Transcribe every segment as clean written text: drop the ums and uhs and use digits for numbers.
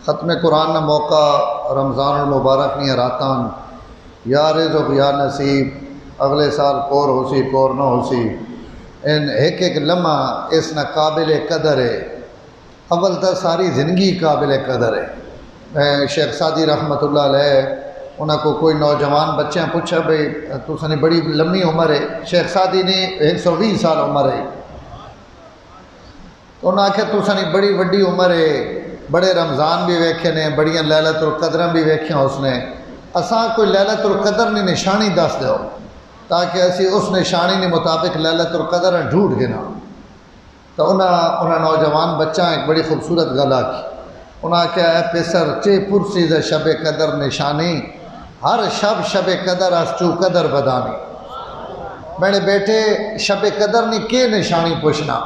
ختم قرآن نہ موقع رمضان المبارک نہیں راتان یا رزق یا نصیب اگلے سال کور ہو سی کور نہ ہو سی ان ایک لمحہ اس نہ قابل قدر ہے. اول تو ساری زندگی قابل قدر ہے. شیخ سعدی رحمۃ اللہ علیہ انہوں کو کوئی نوجوان بچیاں پوچھا بھئی تو سنی بڑی لمبی عمر ہے. شیخ سعدی نے 120 سال عمر ہے. تو انہوں نے آخیا تو سنی بڑی وڈی عمر ہے, بڑے رمضان بھی ویکھے نے, بڑیاں لیلۃ القدر بھی ویکھیاں اس نے, اساں کوئی لیلۃ القدر نے نشانی دس دیو تاکہ اسی اس نشانی نے مطابق لیلۃ القدر ڈھونڈ گنا. تو انہاں نوجوان بچہ ایک بڑی خوبصورت گل آکی. انہاں آخیا اے پیسر چے پرسی ز شب قدر نشانی ہر شب قدر اس چو قدر بدانی. میرے بیٹے شب قدر نے کے نشانی پوچھنا,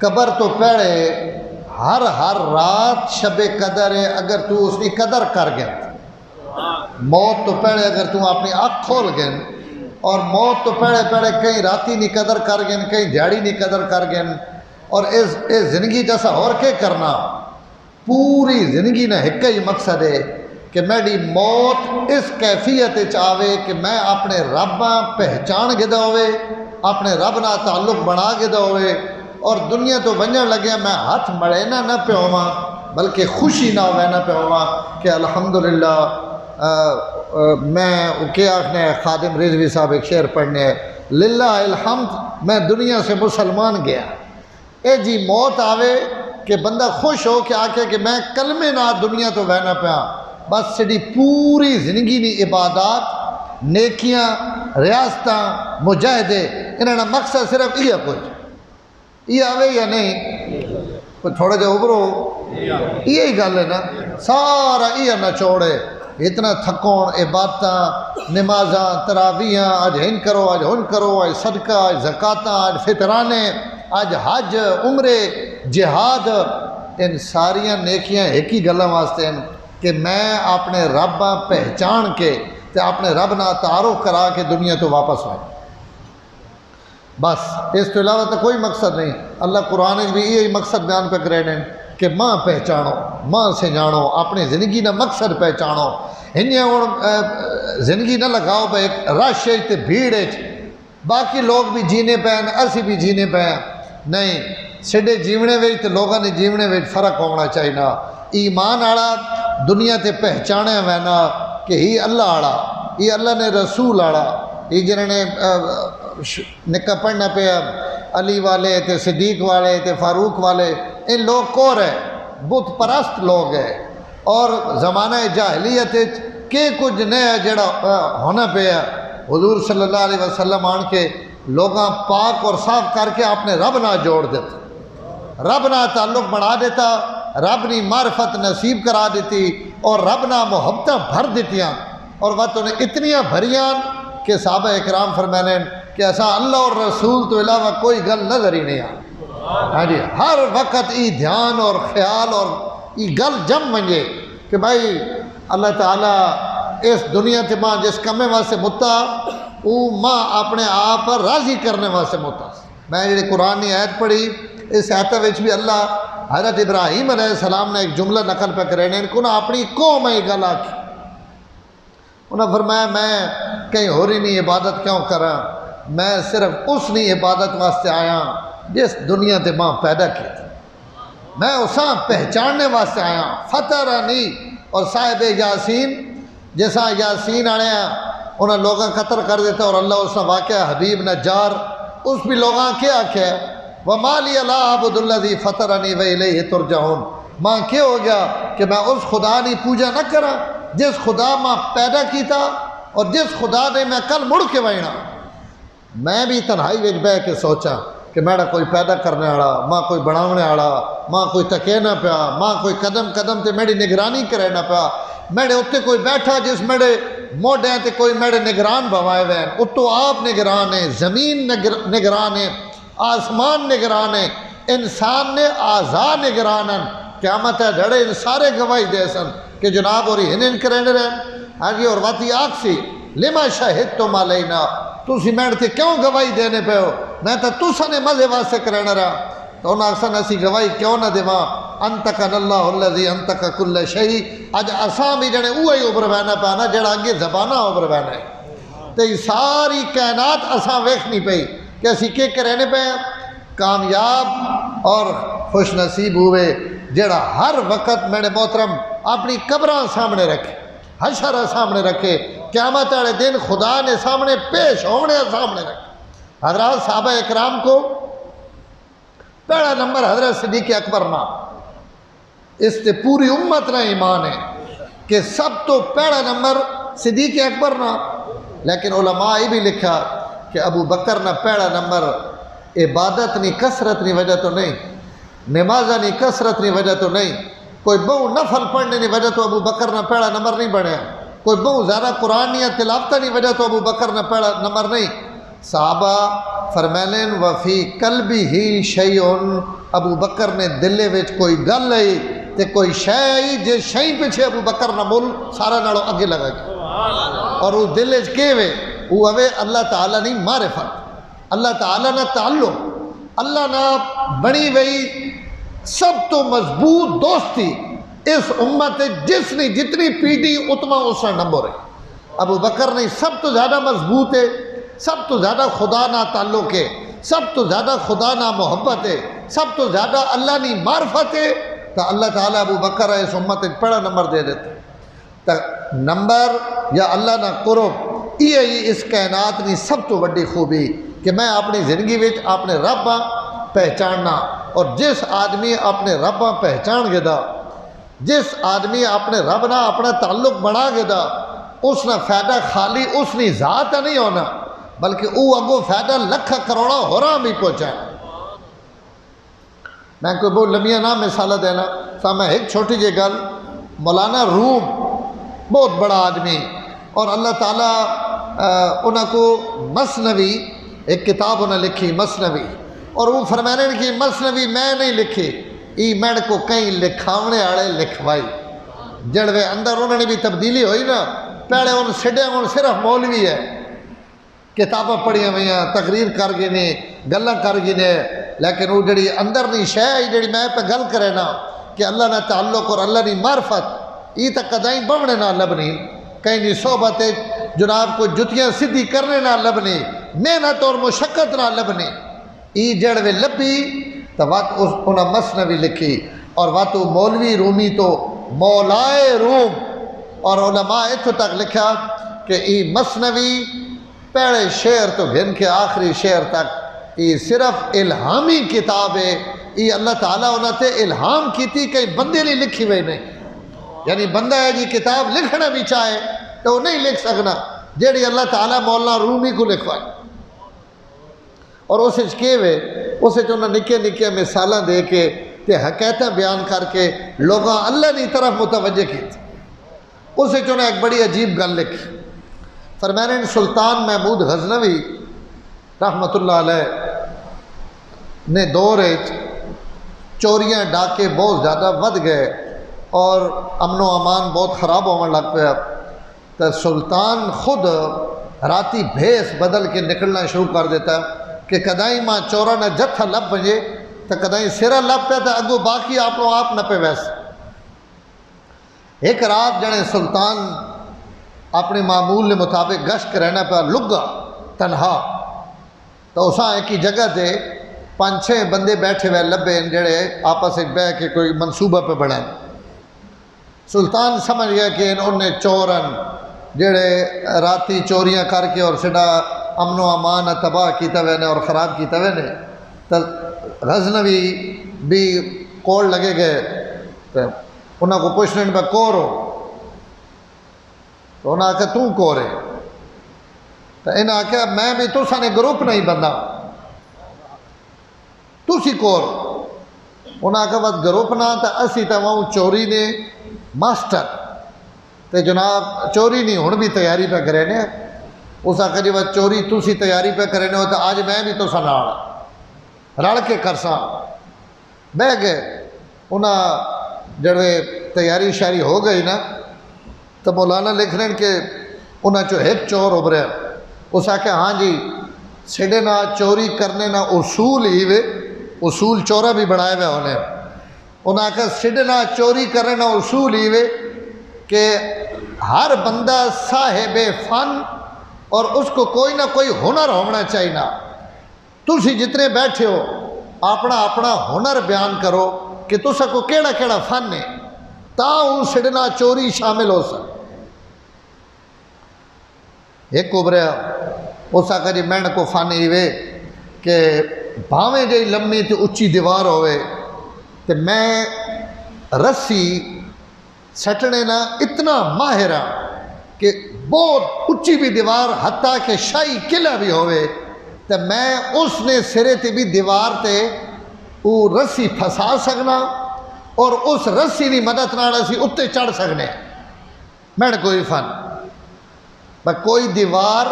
قبر تو پہلے ہر رات شب قدر ہے. اگر تو اس کی قدر کر گیا موت تو پہلے اگر تو اپنی آنکھ کھول گئن اور موت تو پہلے کہیں راتی نہیں قدر کر گئن کہیں دیہڑی نہیں قدر کر گئن اور اس زندگی جیسا اور کے کرنا. پوری زندگی نہ ایک ہی مقصد ہے کہ میری موت اس کیفیت چاہے کہ میں اپنے رب پہچان گدا ہوئے, اپنے رب نہ تعلق بنا گدا ہوئے اور دنیا تو ونجن لگیا میں ہاتھ مڑینا نہ پہ ہوا بلکہ خوشی نہ ہونا پہ ہوا کہ الحمدللہ میں کیا آخنے خادم رضوی صاحب ایک شعر پڑھنے ہے, للہ الحمد میں دنیا سے مسلمان گیا. اے جی موت آوے کہ بندہ خوش ہو کہ آکے کہ میں کلمے نہ دنیا تو بہنا پیا. بس سیڑھی پوری زندگی نی عبادات نیکیاں ریاستاں مجاہدے انہوں نے مقصد صرف یہ کچھ یہ آوے یا نہیں کوئی تھوڑا جا ابرو یہی گل ہے نا. سارا یہ نہ چھوڑے اتنا تھکون عبادتاں نمازاں تراویاں آج ہن کرو آج ہن کرو آج صدقہ آج زکاتاں آج فطرانے آج حج عمرے جہاد ان ساریاں نیکیاں ایک ہی گلاں واسطے ہیں کہ میں اپنے رب پہچان کے تے اپنے رب نہ تعارف کرا کے دنیا تو واپس آئے. بس اس تو علاوہ تو کوئی مقصد نہیں. اللہ قرآن بھی یہی مقصد بیان پہ کرے ہیں کہ ماں پہچانو ماں سے جانو اپنی زندگی نہ مقصد پہچانو. زندگی نہ لگاؤ بھائی ایک رش تے بھیڑ باقی لوگ بھی جینے پہ اسی بھی جینے پہ نہیں. سڈے جیونے ویچ تے لوگوں نے جیونے ویچ فرق ہونا چاہیے. ایمان آڑا دنیا تے پہچانے وینا کہ ہی اللہ آڑا یہ اللہ نے رسول آڑا یہ جنہوں نے نکا پڑھنا پہ علی والے تے صدیق والے تے فاروق والے ان لوگ کور ہے بت پرست لوگ ہے اور زمانہ جاہلیت کہ کچھ نیا جڑا ہونا پہ حضور صلی اللہ علیہ وسلم آن کے لوگاں پاک اور صاف کر کے اپنے رب نہ جوڑ دیتا, رب نہ تعلق بنا دیتا, رب نے معرفت نصیب کرا دیتی اور رب نہ محبتیں بھر دیتیاں اور وہ تو نے اتنیاں بھریاں کہ صحابہ اکرام فرمانے کہ ایسا اللہ اور رسول تو علاوہ کوئی گل نظر ہی نہیں ہاں جی ہر وقت ای دھیان اور خیال اور ای گل جم منجے کہ بھائی اللہ تعالیٰ اس دنیا تے ماں جس کمے واسطے متا وہ ماں اپنے آپ پر راضی کرنے واسطے متا. میں جی قرآن کی آیت پڑھی اس آیت وچ بھی اللہ حضرت ابراہیم علیہ السلام نے ایک جملہ نقل پہ کرے نے انہوں نے اپنی قوم میں گل آکی. انہوں نے فرمایا میں کہیں ہو رہی نہیں عبادت کیوں کرا, میں صرف اس نہیں عبادت واسطے آیا جس دنیا تے ماں پیدا کی تھی, میں اساں پہچاننے واسطے آیا. فطرنی اور صاحب یاسین جیسا یاسین آنے انہیں لوگاں قتل کر دیتا اور اللہ اس نے واقعہ حبیب نجار اس بھی لوگاں کیا کیا وَمَا لِيَ لَا أَعْبُدُ الَّذِي فَطَرَنِي وَإِلَيْهِ تُرْجَعُونَ. ماں کیا ہو گیا کہ میں اس خدا نے پوجا نہ کرا جس خدا ماں پیدا کیتا اور جس خدا نے میں کل مڑ کے وائنا. میں بھی تنہائی وچ بہ کے سوچا کہ میرا کوئی پیدا کرنے آڑا ماں کوئی بناونے آڑا ماں کوئی تکے نہ پیا ماں کوئی قدم قدم تے میری نگرانی کرے نہ پیا. میرے اتنے کوئی بیٹھا جس میرے موڈے تے کوئی میرے نگران بوائے ہوئے ہیں اتو آپ نگران ہیں زمین نگران ہے آسمان نگران ہے انسان نے آزاد نگران ہیں. قیامت ہے ڈڑے ان سارے گواہی دے سن کہ جناب اور ہنن کرنے رہے ہاں جی اور واتی آگ سی لما شہدتم علینا تسی میں تے کیوں گواہی دینے پہ ہو میں تو تسا نے مزے واسطے کرنا رہا. تو انہاں اکثر اسی گواہی کیوں نہ دیواں انتقن اللہ الذی انتق کل شیء اج اساں بھی جڑے اوہی اوپر بہنا پانا جڑا اگے زبانہ اوپر بہنا ہے تے ساری کائنات اساں ویکھنی پئی کہ اسی کے رہنے پے ہیں کامیاب اور خوش نصیب ہوئے جڑا ہر وقت میرے محترم اپنی قبراں سامنے رکھے حشر سامنے رکھے قیامت والے دن خدا نے سامنے پیش ہونے سامنے رکھے حضرات صحابہ اکرام کو پہلا نمبر حضرت صدیق اکبر نا اس تے پوری امت نا ایمان ہے کہ سب تو پہلا نمبر صدیق اکبر نا لیکن علماء یہ بھی لکھا کہ ابو بکر نا پہلا نمبر عبادت نہیں کثرت نہیں وجہ تو نہیں نمازہ نہیں کثرت نہیں وجہ تو نہیں کوئی بہو نفل پڑھنے نہیں وجہ تو ابو بکر نہ پہلا نمبر نہیں بنیا کوئی بہو زیادہ قرآن یا تلاوتہ نہیں وجہ تو ابو بکر نہ پہلا نمبر نہیں صحابہ فرمائن وفی قلبہ شیء ابو بکر نے دلے وچ کوئی گل آئی تے کوئی شے آئی جے شے پیچھے ابو بکر نہ مول سارا نالوں اگے لگا گیا اور وہ دل وچ کیویں وہ اوے اللہ تعالیٰ نہیں معرفت اللہ تعالیٰ نہ تعلق اللہ نہ بنی وئی سب تو مضبوط دوستی اس امت جس نے جتنی پیٹی اتنا اس کا نمبر ہے ابو بکر نہیں سب تو زیادہ مضبوط ہے سب تو زیادہ خدا نہ تعلق ہے سب تو زیادہ خدا نہ محبت ہے سب تو زیادہ اللہ نی معرفت ہے تو اللہ تعالیٰ ابو بکر ہے اس امت پہلا نمبر دے دیتے تو نمبر یا اللہ نہ قرب یہ اس کائنات نی سب تو بڑی خوبی کہ میں اپنی زندگی وچ اپنے رب پہچاننا اور جس آدمی اپنے رب پہچان گیا جس آدمی اپنے رب نہ اپنا تعلق بنا گیا اس نہ فائدہ خالی اس نے ذات نہیں ہونا بلکہ او اگو فائدہ لکھ کروڑا ہو رہا بھی پہنچا میں کوئی بہت لمبیاں نہ مثالہ دینا سا میں ایک چھوٹی جی گل مولانا روم بہت بڑا آدمی اور اللہ تعالیٰ انہوں کو مثنوی ایک کتاب انہیں لکھی مثنوی اور وہ فرمانے کی مثنوی میں نہیں لکھی ای میں کو کئی لکھاونے آڑے لکھوائی جڑوے اندر انہوں نے بھی تبدیلی ہوئی نا پہلے ان سڈے ان صرف مولوی ہے کتابیں پڑھیاں ہوئی ہیں تقریر کر گئے نے گلاں کر گئے نے لیکن وہ جڑی اندر نہیں شے جڑی میں پہ گل کرے نا کہ اللہ نہ تعلق اور اللہ نی معرفت یہ تو کدائیں بڑھنے نہ لبنی کہیں نہیں صحبت جناب کو جتیاں سدھی کرنے نہ لبنی محنت اور مشقت نہ لبنی ای جڑوے لبی تو وقت انہاں مثنوی لکھی اور وقت مولوی رومی تو مولائے روم اور علماء اتھو تک لکھا کہ ای مثنوی پہلے شعر تو گھن کے آخری شعر تک ای صرف الہامی کتاب ہے ای اللہ تعالیٰ انہوں تے الہام کی تھی کہیں بندے نہیں لکھی ہوئی نہیں یعنی بندہ ہے جی کتاب لکھنا بھی چاہے تو وہ نہیں لکھ سکنا جیڑی اللہ تعالیٰ مولانا رومی کو لکھوائی اور اسے کے وے اسے جو نکے نکے مثالہ دے کے تے حکایتیں بیان کر کے لوگاں اللہ کی طرف متوجہ کی تھی اسے جو ایک بڑی عجیب گل لکھی فرمانے سلطان محمود غزنوی رحمت اللہ علیہ نے دور چوریاں ڈاکے بہت زیادہ ود گئے اور امن و امان بہت خراب ہونے لگ پیا تو سلطان خود راتی بھیس بدل کے نکلنا شروع کر دیتا کہ کدائیں ماں چورا نہ جتھا لب بجے تو کدائیں سرا لب پیا تو اگو باقی آپ نہ پہ ویسے ایک رات جڑے سلطان اپنے معمول کے مطابق گشت رہنا پیا لگا تنہا تو اساں ایک ہی جگہ تے 5-6 بندے بیٹھے ہوئے لبے جڑے آپس ایک بہ کے کوئی منصوبہ پہ بڑھائیں سلطان سمجھ گیا کہ انہوں نے چورن جڑے راتی چوریاں کر کے اور سڈا امن و امان تباہ کیتا ہوئے نے اور خراب کیتا ہوئے نے تو غزنوی بھی کوڑ لگے گئے تو انہوں کو پوچھنے پہ کور ہو تو انہوں نے آکھا تو کور ہے تو انہوں نے آکھا میں بھی تو سانے گروپ نہیں بندہ تو سی کور انہوں نے آکھا بات گروپ نہ تا اسی تا وہاں چوری نے ماسٹر تو جناب چوری نہیں ہون بھی تیاری پہ کرے نے اس آکھا جی بات چوری تو سی تیاری پہ کرے نے ہو تو آج میں بھی تو سناڑ رڑ کے کرساں بہ گئے انہاں جڑے تیاری شاری ہو گئی نا تو مولانا لکھ رہے ہیں کہ انہاں چو ایک چور ابھرے اس آکھا ہاں جی سڈے نہ چوری کرنے نہ اصول ہی وے اصول چورا بھی بنائے ہوئے انہیں انہاں کا سڈنا چوری کرنا اصول ہی وے کہ ہر بندہ صاحب فن اور اس کو کوئی نہ کوئی ہنر ہونا چاہیے نا تسی جتنے بیٹھے ہو اپنا اپنا ہنر بیان کرو کہ تسا کو کیڑا کیڑا فن ہے تاؤں سڈنا چوری شامل ہو سک ایک ابھریا اس آکا جی میں کو فن ہی وے کہ بھاویں جی لمبی تے اچھی دیوار ہوئے تے میں رسی سٹنے نا اتنا ماہر ہاں کہ بہت اچھی بھی دیوار حتیٰ کہ شاہی قلعہ بھی ہوئے تے میں اس نے سرے تے بھی دیوار تے وہ رسی پھسا سکنا اور اس رسی دی مدد نال اسی اتے چڑھ سکنے میں کوئی فن پر کوئی دیوار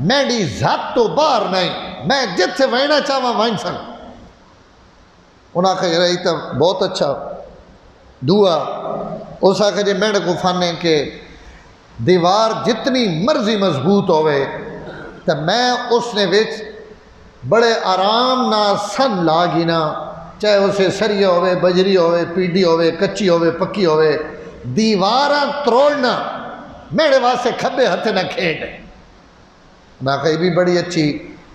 میری ذات تو باہر نہیں میں جت سے وہنا چاہواں وہن سکوں انہاں کہا رہی تو بہت اچھا دعا اس آکھا جی میرے کو فن ہے کہ دیوار جتنی مرضی مضبوط ہوئے تو میں اس نے وچ بڑے آرام نہ سن لاگی نا چاہے اسے سریہ ہوئے بجری ہوئے پیڈی ہوئے کچی ہوئے پکی ہوئے دیواراں تروڑنا میرے واسے کھبے ہتھے نہ کھیڑ میں کہا یہ بھی بڑی اچھی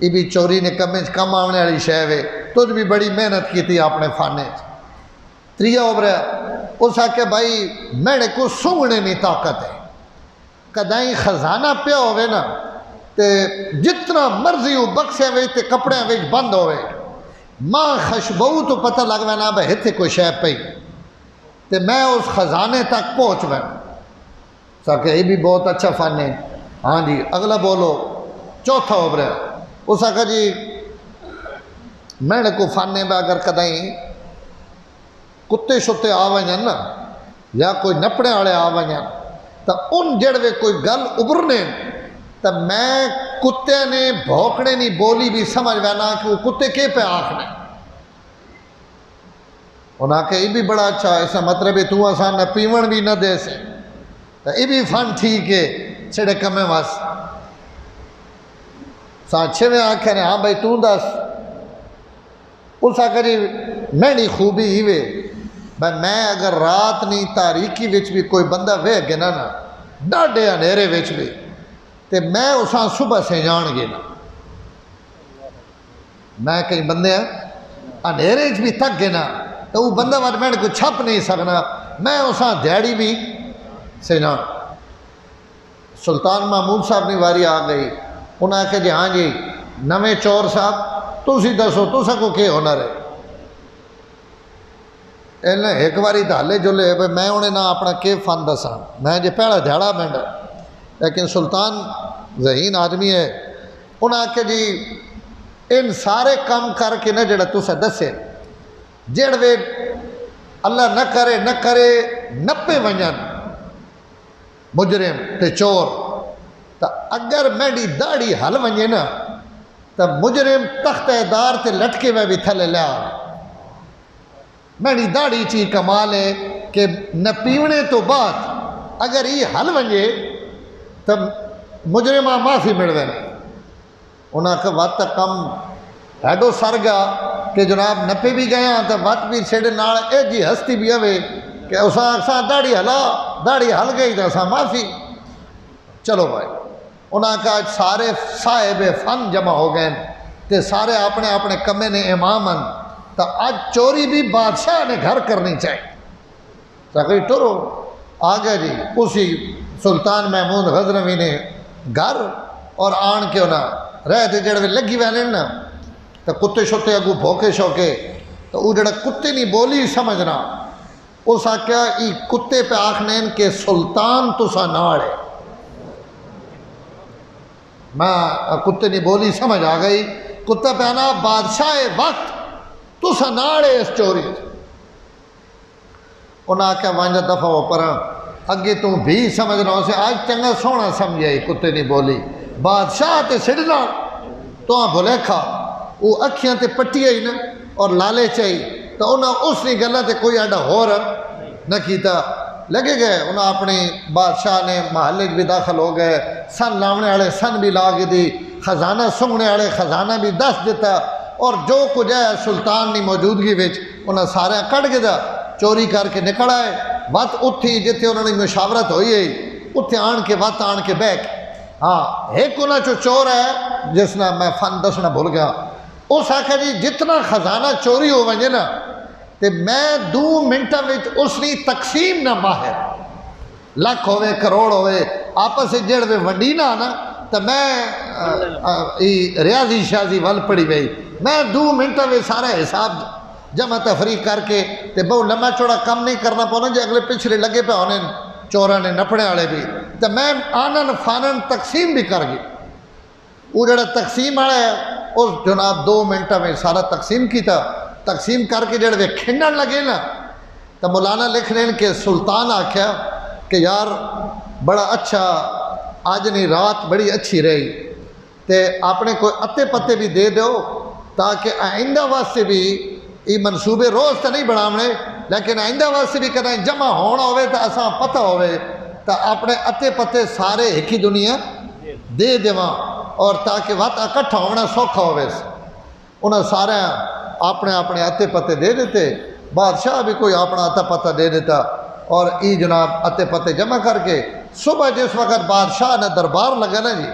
یہ بھی چوری نے کم آنے والی شے وے تجھ بھی بڑی محنت کی تھی اپنے فانے تریہ ابھریا اس آکے بھائی میرے کو سونگنے نہیں طاقت ہے کدائیں خزانہ پیا ہوئے نا تے جتنا مرضی ہو بکسے ہوئے تے کپڑے ہوئے بند ہوئے ماں خشبو تو پتہ لگ نا بھائی ہتھے کوئی شے پئی تے میں اس خزانے تک پہنچ میں ساکہ یہ بھی بہت اچھا فن ہے ہاں جی اگلا بولو چوتھا ابھریا اس آکھا جی میں نے کو فن ہے اگر کدائیں کتے شتے آوائیں نا یا کوئی نپڑے والے آوائیں تو ان جڑوے کوئی گل ابھرنے تو میں کتے نے بھوکنے نہیں بولی بھی سمجھ وینا کہ وہ کتے کے پہ آکھنے انہاں کہ یہ بھی بڑا اچھا ایسا مطلب ہے تو آسان نہ پیون بھی نہ دے سے تو یہ بھی فن ٹھیک ہے چھڑے کمیں واس سانچھے میں آنکھیں نے ہاں بھائی تو دس اس آکھا جی میں نہیں خوبی ہی وے بھائی میں اگر رات نہیں تاریکی وچ بھی کوئی بندہ وے گنا نا ڈاڈے انیرے وچ بھی تے میں اساں صبح سے جان گے نا میں کئی بندے ہیں انیرے وچ بھی تک گنا تو وہ بندہ وقت میں کو چھپ نہیں سکنا میں اساں دیاڑی بھی سے جان سلطان محمود صاحب نے واری آ گئی انہاں کہا جی ہاں جی نویں چور صاحب تسی دسو تسا کو کیا ہنر ہے انہیں ایک باری تو ہلے جلے میں انہیں نہ اپنا کے فن دساں میں جی پہلا دھیڑا مینڈا لیکن سلطان ذہین آدمی ہے انہاں کہ جی ان سارے کام کر کے نہ جڑا تسا دسے جڑوے اللہ نہ کرے نپے ونجن مجرم تے چور تو اگر میری داڑھی ہل ونجے نا تو مجرم تخت دار تے لٹکے میں بھی تھلے لیا میری داڑھی چی کمال ہے کہ نہ پیونے تو بعد اگر یہ حل ونجے تو مجرمہ معافی ملوے انہاں کا وقت کم ایڈو سر گا کہ جناب نپے بھی گئے ہیں تو وقت بھی سیڑے نال اے جی ہستی بھی ہوئے کہ اساں داڑھی ہلا داڑھی ہل گئی تو اساں معافی چلو بھائی انہاں کا سارے صاحب فن جمع ہو گئے تے سارے اپنے اپنے کمے نے امامن تو آج چوری بھی بادشاہ نے گھر کرنی چاہیے سکری ٹرو آگے جی اسی سلطان محمود غزنوی نے گھر اور آن کے انہاں رہتے جڑے لگی ویلے نا تو کتے شتے اگو بھوکے شوکے تو وہ جڑا کتے نہیں بولی سمجھنا اس آکیا ای کتے پہ آکھنے کہ سلطان تسا ناڑے میں کتے نہیں بولی سمجھ آ گئی کتا پہ آنا بادشاہ وقت تسا ناڑے اس چوری انہاں آکیا وانجا دفعہ وہ پرا اگے تو بھی سمجھنا اسے آج چنگا سونا سمجھائی کتے نہیں بولی بادشاہ تے سڑنا تو ہاں بھولے کھا وہ اکھیاں تے پٹی آئی نا اور لالے چاہی تو انہاں اس نے گلہ تے کوئی آڈا ہو رہا نہ کیتا لگے گئے انہاں اپنی بادشاہ نے محلے بھی داخل ہو گئے سن لاونے والے سن بھی لاگ دی خزانہ سنگنے والے خزانہ بھی دس دیتا اور جو کچھ ہے سلطان کی موجودگی انہیں سارے کٹ کے چوری کر کے نکل آئے وت اتھی جتھے انہوں نے مشاورت ہوئی ہے اتنے آن کے وت آن کے بہ کے ہاں ایک انہوں چو چور ہے جس نے میں فن دسنا بھول گیا اس آخیا جی جتنا خزانہ چوری ہو وجے نا تو میں 2 منٹوں میں اس کی تقسیم نہ ماہر لکھ ہوئے کروڑ ہوئے آپس سے جڑ میں ونڈی نہ آنا تو میں ریاضی شازی ول پڑی گئی میں 2 منٹوں میں سارا حساب جمع تفریق کر کے تے بہت لمبا چوڑا کم نہیں کرنا پونا جی اگلے پچھلے لگے پہ ہونے چوراں نے نپڑے والے بھی تو میں آنن فانن تقسیم بھی کر گئی وہ جڑا تقسیم والا ہے اس جناب 2 منٹوں میں سارا تقسیم کیتا تقسیم کر کے جڑے کھنڈن لگے نا تو مولانا لکھ رہے ہیں کہ سلطان آکھیا کہ یار بڑا اچھا آج نہیں رات بڑی اچھی رہی تے اپنے کوئی اتے پتے بھی دے دو تاکہ آئندہ واسطے بھی یہ منصوبے روز تو نہیں بناونے لیکن آئندہ واسطے بھی کدیں جمع ہونا ہوئے تو اساں پتہ ہوئے تو اپنے اتے پتے سارے ایک ہی دنیا دے دیواں اور تاکہ وقت اکٹھا ہونا سوکھا ہوئے انہیں سارے اپنے اپنے اتے پتے دے دیتے بادشاہ بھی کوئی اپنا اتا پتہ دے دیتا اور ای جناب اتے پتے جمع کر کے صبح جس وقت بادشاہ نے دربار لگا نا جی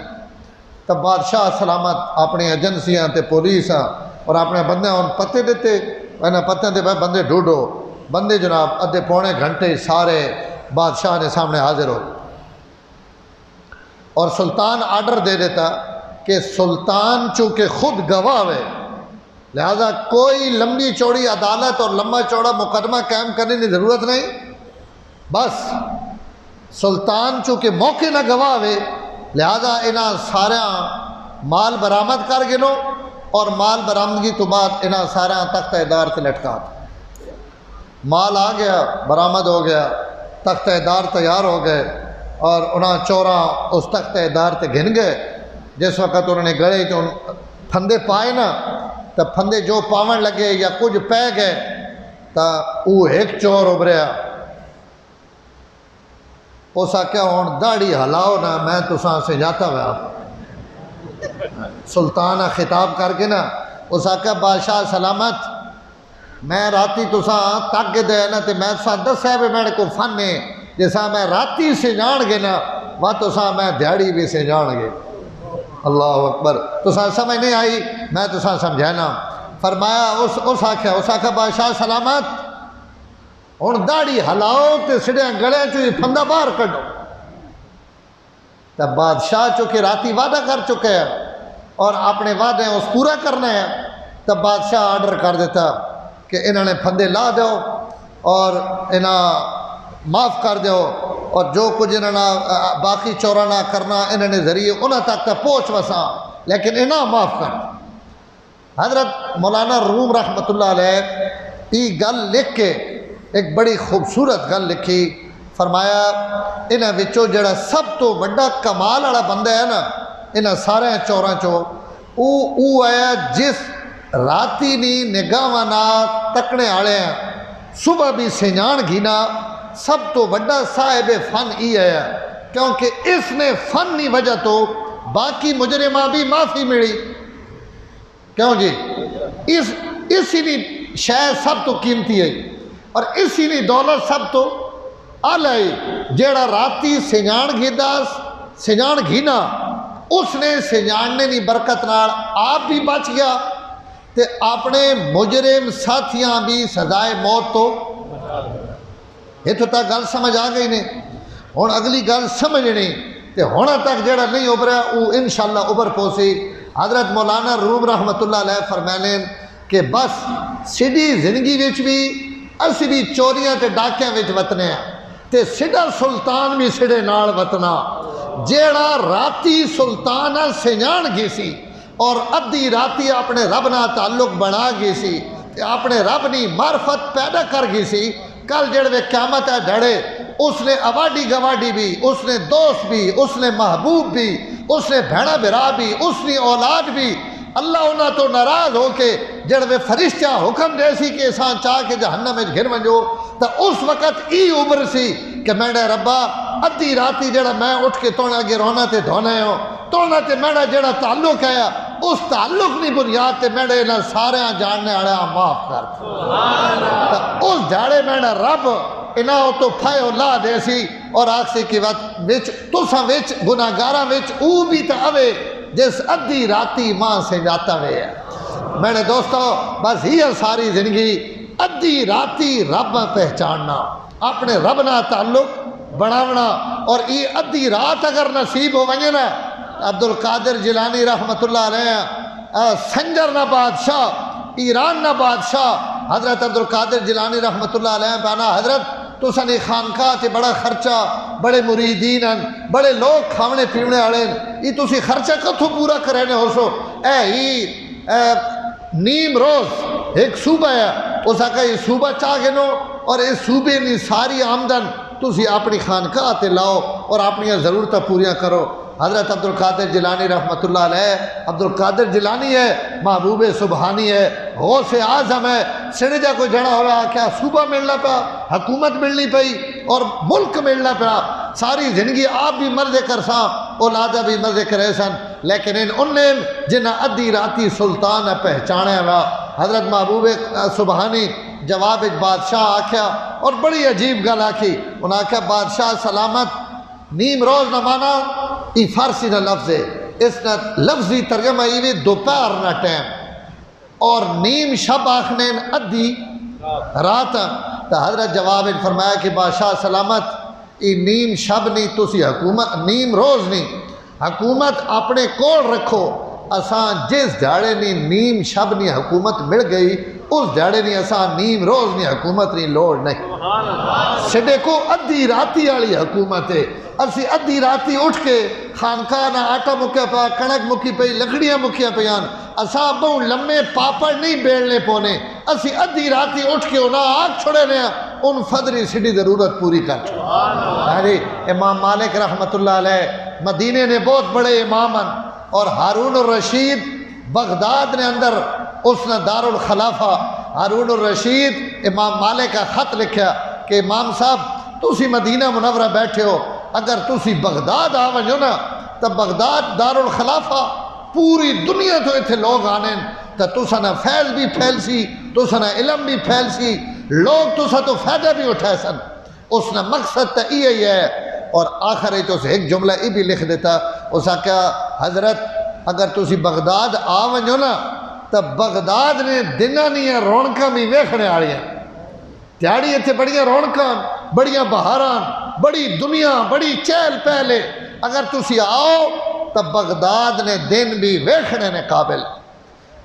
تب بادشاہ سلامت اپنی ایجنسیاں تے پولیساں اور اپنے بندے ان پتے دیتے انہیں پتے دے بھائی بندے ڈھونڈو بندے جناب ادھے پونے گھنٹے سارے بادشاہ نے سامنے حاضر ہو اور سلطان آرڈر دے دیتا کہ سلطان چونکہ خود گواہ ہے لہذا کوئی لمبی چوڑی عدالت اور لمبا چوڑا مقدمہ قائم کرنے کی ضرورت نہیں بس سلطان چونکہ موقع نہ گواہ ہے لہذا انہاں سارے مال برآمد کر گنو اور مال برآمدگی تو بعد انہاں سارے تختہ دار سے لٹکا مال آ گیا برآمد ہو گیا تختہ دار تیار ہو گئے اور انہاں چوراں اس تختہ دار تے گھن گئے جس وقت انہوں نے گڑے جو پھندے پائے نا تو پھندے جو پاون لگے یا کچھ پہ گئے تو وہ ایک چور ابھریا اس آکھیا ہون داڑھی ہلاؤ نا میں تساں سے جاتا ہوا سلطان خطاب کر کے نا اس آکھیا بادشاہ سلامت میں راتی تساں تک دے نا تے میں تساں دسیا بھی میرے کو فن ہے جیسا میں راتی سے جان گے نا وہ تساں میں دیہڑی بھی سے جان گے اللہ اکبر تساں سمجھ نہیں آئی میں تساں سمجھانا فرمایا اس آکھیا بادشاہ سلامت ہن داڑھی ہلاؤ تے سڑیاں گڑے چو یہ پھندا باہر کڈو تب بادشاہ چونکہ راتی وعدہ کر چکے ہیں اور اپنے وعدے اس پورا کرنا ہے تب بادشاہ آرڈر کر دیتا کہ انہوں نے پھندے لا دو اور انہاں معاف کر دو اور جو کچھ انہوں نے باقی چورانا کرنا انہوں نے ذریعے انہوں تک پہنچ وساں لیکن انہاں معاف کر حضرت مولانا روم رحمۃ اللہ علیہ یہ گل لکھ کے ایک بڑی خوبصورت گل لکھی فرمایا انہاں وچوں جڑا سب تو بڑا کمال والا بندہ ہے نا انہاں سارے چوراں چو او آیا جس راتی نی نگاہ نا تکنے والے ہیں صبح بھی سنجان گھینا سب تو بڑا صاحب فن ای ہے کیونکہ اس نے فن کی وجہ تو باقی مجرمہ بھی معافی ملی کیوں جی اسی نے شاید سب تو قیمتی ہے اور اسی نے دولت سب تو آلائی جیڑا راتی سنجان گھینا اس نے سنجاننے کی برکت نال آپ بھی بچ گیا تے اپنے مجرم ساتھیاں بھی سزائے موت تو یہ تو تک گل سمجھ آ گئی نہیں ہوں اگلی گل سمجھنی تے ہونا تک جڑا نہیں ابھرا وہ انشاءاللہ ابھر پوسی حضرت مولانا روم رحمۃ اللہ علیہ فرمانے کہ بس سیدھی زندگی وچ بھی اسی بھی چوریاں تے ڈاکیاں وچ وطنے ہیں تے سیدھا سلطان بھی سیدھے نال وطنا جیڑا راتی سلطان سنجان گئی سی اور ادھی راتی اپنے رب نہ تعلق بنا گئی سی اپنے رب نی معرفت پیدا کر گئی سی کل جڑے قیامت ہے ڈھڑے اس نے آواڈی گواڈی بھی اس نے دوست بھی اس نے محبوب بھی اس نے بھیڑا برا بھی اس نے اولاد بھی اللہ انہاں تو ناراض ہو کے جڑے فرشتہ حکم دے سی کہ اساں چاہ کے جہنم میں گھر ونجو تو اس وقت ای عمر سی کہ میرے ربا ادھی راتی جڑا میں اٹھ کے تونا اگے رونا تے دھونا ہوں تونا تے میرا جڑا تعلق ہے اس تعلق نہیں بنیاد تے میرے نہ سارے جاننے آڑے معاف کر اس جاڑے میں رب انہاں تو پھائیو لا دے سی اور آکسی کی وقت تساں وچ گناہگاراں وچ او بھی تا اوے جس ادھی راتی ماں سے جاتا ہوئے ہے میرے دوستو بس ہی ساری زندگی ادھی راتی رب پہچاننا اپنے رب نہ تعلق بناونا اور یہ ادھی رات اگر نصیب ہو ونجے نا عبد القادر جیلانی رحمت اللہ علیہ سنجر نہ بادشاہ ایران نہ بادشاہ حضرت عبد القادر جیلانی رحمت اللہ علیہ پانا حضرت تو سنی خانقاہ تے بڑا خرچہ بڑے مریدین ہیں بڑے لوگ کھاونے پیونے آڑے یہ تسی خرچہ کتھو پورا کرینے ہو سو نیم روز ایک صوبہ ہے اس آقا یہ صوبہ چاہ گنو اور اس صوبے نے ساری آمدن تسی اپنی خانقاہ تے لاؤ اور اپنی ضرورتیں پوریاں کرو حضرت عبد القادر جیلانی رحمت اللہ علیہ عبد القادر جیلانی ہے محبوب سبحانی ہے غوث اعظم ہے سنجا کو جڑا ہوا کیا صوبہ ملنا پا حکومت ملنی پئی اور ملک ملنا پا ساری زندگی آپ بھی مرضے کر ساں اولادہ بھی مرضے کرے سن لیکن ان نے جنہ ادھی راتی سلطان پہچانے ہوا حضرت محبوب سبحانی جواب بادشاہ آکھیا اور بڑی عجیب گل آکھی انہاں آکھیا بادشاہ سلامت نیم روز نہ مانا یہ فارسی نہ لفظ ہے اس نہ لفظی ترجمہ یہ دوپہر نہ ٹائم اور نیم شب آخنے ادھی رات تو حضرت جواب فرمایا کہ بادشاہ سلامت یہ نیم شب نہیں تسی حکومت نیم روز نہیں حکومت اپنے کول رکھو اساں جس جاڑے نہیں نیم شب نہیں حکومت مل گئی اس جاڑے نہیں اساں نیم روز نہیں حکومت نہیں لوڑ نہیں سڈے کو ادھی راتی والی حکومت ہے اسی ادھی راتی اٹھ کے خانقاہ نہ آٹا مکیا پا کنک مکی پئی لکڑیاں مکیا پیان اساں بہت لمے پاپڑ نہیں بیلنے پونے اسی ادھی راتی اٹھ کے انہاں آگ چھوڑے لیا ان فدری سڈی ضرورت پوری کر امام مالک رحمت اللہ علیہ مدینے نے بہت بڑے امام ہیں اور ہارون الرشید بغداد نے اندر اس نے دار الخلافہ ہارون الرشید امام مالک کا خط لکھا کہ امام صاحب تسی مدینہ منورہ بیٹھے ہو اگر تسی بغداد آونجو نا تو بغداد دار الخلافہ پوری دنیا تو اتنے لوگ آنے تو تسا نہ فیض بھی پھیل سی تسا نہ علم بھی پھیل سی لوگ تسا تو فائدہ بھی اٹھائے سن اس نے مقصد تو یہ ہے اور آخر تو ایک جملہ یہ بھی لکھ دیتا اسا کیا حضرت اگر تسی بغداد آونجو نا تو بغداد نے دنہ نہیں رونکاں بھی ویکھنے آ رہی ہیں تیاری اتنے بڑیاں رونکاں بڑیاں بہاراں بڑی دنیا بڑی چہل پہلے اگر تسی آؤ تو بغداد نے دن بھی ویکھنے نے قابل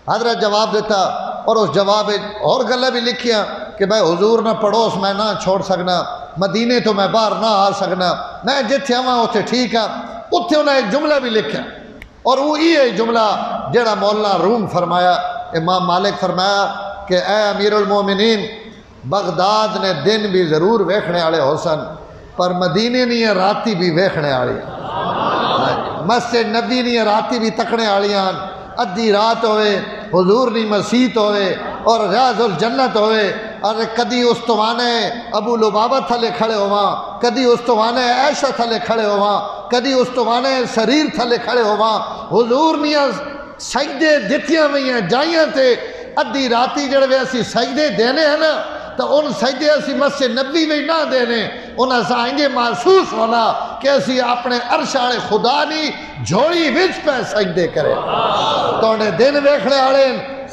حضرت جواب دیتا اور اس جواب اور گلہ بھی لکھیا کہ بھائی حضور نہ پڑوس میں نہ چھوڑ سکنا مدینے تو میں باہر نہ آ سکنا میں جتھے آواں اتنے ٹھیک ہے اتنے انہیں ایک جملہ بھی لکھا اور وہ یہ جملہ جڑا مولانا روم فرمایا امام مالک فرمایا کہ اے امیر المومنین بغداد نے دن بھی ضرور ویکھنے والے ہو سن پر مدینے نہیں راتی بھی ویکھنے والی مسجد نبی نہیں راتی بھی تکنے والیاں ادھی رات ہوئے حضور نہیں مسیت ہوئے اور ریاض الجنت ہوئے اور کدی استوانے ابو لبابہ تھلے کھڑے ہواں کدی استوانے عائشہ تھلے کھڑے ہواں کدی استوانے سریر تھلے کھڑے ہواں حضور نیاں سجدے دتیاں ہوئیاں جائیاں تے ادھی راتی جڑے اسی سجدے دینے ہیں نا تو ان سجدے اسی مسجد نبی میں نہ دینے انہاں سائنجے محسوس ہونا کہ اسی اپنے عرشان خدا نہیں جھوڑی وچ پہ سجدے کرے تو انہیں دن ویکھنے آڑے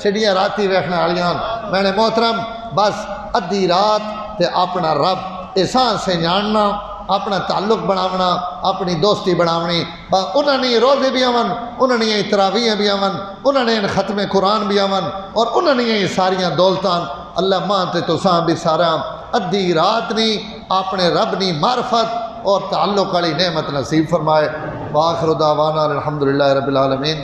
سڑیاں راتی ویکھنے آڑیاں میں نے محترم بس ادھی رات تے اپنا رب احسان سے جاننا اپنا تعلق بناونا اپنی دوستی بناونی انہوں نے روزے بھی آون انہوں نے تراویح بھی آون انہوں نے ختم قرآن بھی آون اور انہوں نے ساریاں دولتان اللہ مانتے تو ساں بھی سارا ادھی رات نہیں اپنے رب نی معرفت اور تعلق والی نعمت نصیب فرمائے وآخر دعوانا الحمدللہ رب العالمین